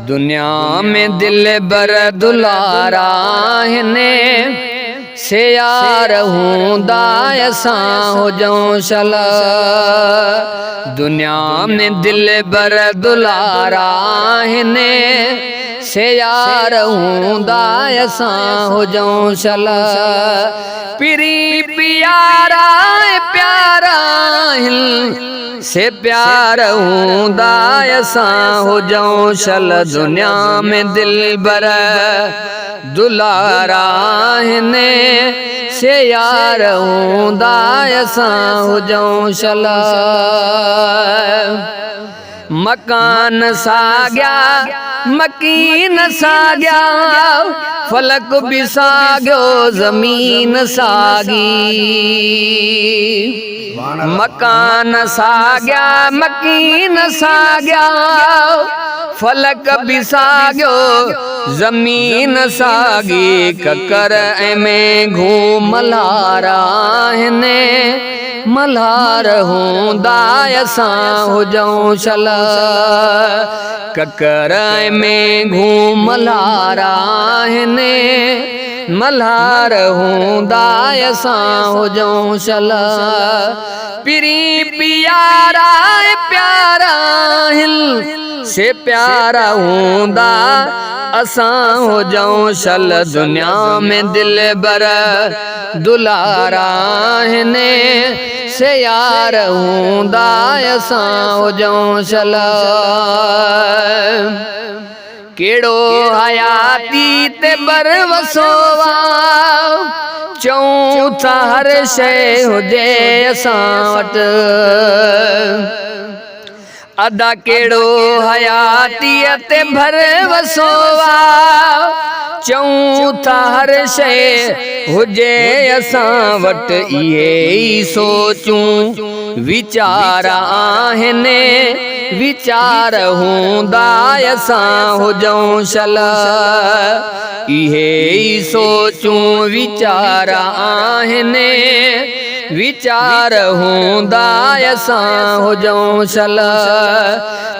दुनिया में दिल बर दुलारा हिने से यार हूंदा असां हुजऊं शला। दुनिया में दिल बर दुलारा हिने से यार हूंदा असां हुजऊं शला। पिरी प्यारा प्यारा हिन से प्यार हूंदा असां हुजऊं शल। दुनिया में दिल बर दुलारा हिने से यार हूंदा असां हुजऊं शल। मकान साॻिया मकीन साॻिया फलक बि साॻियो ज़मीन साॻी। मकान साॻिया मकीन साॻिया फलक बि साॻियो ज़मीन साॻी। ककर में घूम मल्हारा हिने मल्हार हूंदा असां हुजऊं शल। ककर में घूम मल्हारा हिने मल्हार हूंदा असां हुजऊं शल। पिरी प्यारा प्यारा हिन से प्यारा हूंदा असां हुजऊं शल। दुनिया में दिल बर दुलारा हिने से यार हूंदा असां हुजऊं शल। केड़ो हयाती ते बर वसोवा चऊं था हर शइ हुजे असां वटि। अदा केड़ो हयातीअ ते भर वसोवा चऊं था हर शइ हुजे असां वटि। इहे ई सोचूं वीचार आहिनि वीचार हूंदा असां हुजऊं शल। इहे ई सोचूं वीचार आहिनि वीचार हूंदा असां हुजऊं शल।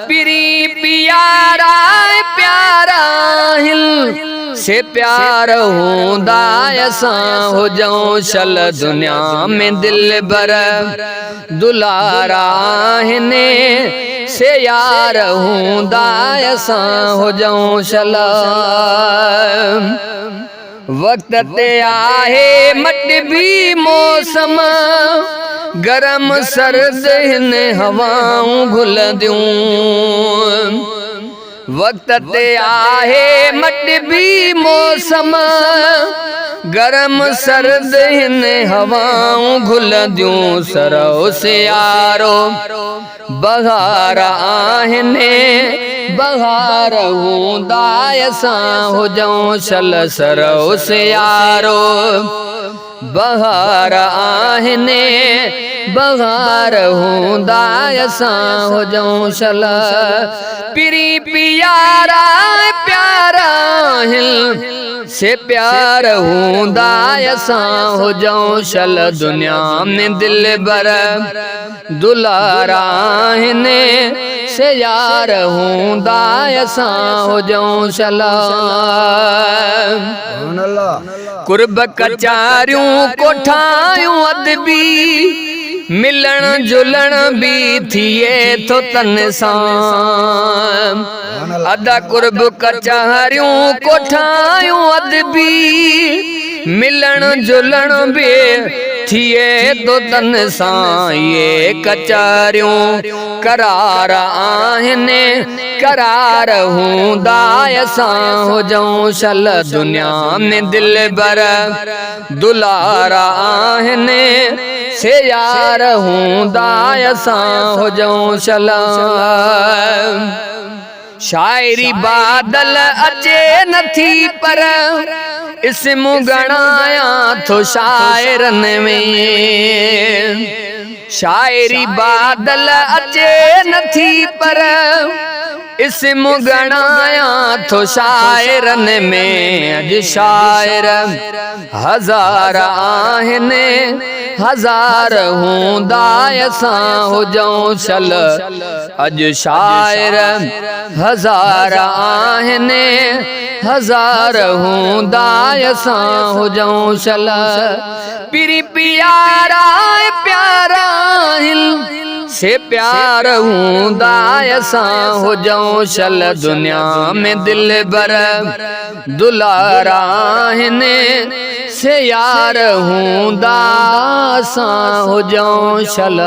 पिरी प्यारा प्यारा हिन से प्यार हूंदा असां हुजऊं शल। दुनिया में दिल बर दुलारा हिने से यार हूंदा असां हुजऊं शल। वक्त ते आहे मट भी मौसम गरम सर्द हिन हवाऊं घुलंदियूं। वक्त ते आहे मट भी मौसम गरम सर्द हिन हवाऊं घुलंदियूं। सरो सियारो बहार आहिनि बहार हूंदा असां हुजऊं शल। सरो सियारो बहार आहिनि बहार हूंदा असां हुजऊं शल। पिरी प्यारा प्यारा हिन से प्यार हूंदा असां हुजऊं शल। दुनिया में दिल बर दुलारा हिने से यार हूंदा असां हुजऊं शल। कुर्ब कचारियूं कोठायूं अदबी मिलण जुलण भी थिए थो तन सां। अदा कुर्ब कचारियूं कोठायूं अदबी मिलण जुलण भी थिए थो तन सां। ये कचारियूं करार आहिनि करार हूंदा असां हुजऊं शल। दुनिया में दिल बर दुलारा आहिनि से यार हूंदा असां हुजऊं शल। शायरी बादल अचे नथी पर इस्म गणायां थो शाइरनि में। शायरी बादल अचे नथी पर इस्म गणाया तो शायरन में अज शायर हजार आहिनि हजार हूंदा असां हुजऊं छल अज शायर हजार आहिनि हजार हूंदा असां हुजऊं छल पिरी प्यारा प्यारा से प्यार हूंदा असां हुजऊं छल दुनिया में दिल बर दुलारा आहिनि से यार हूंदा असां हुजऊं छल।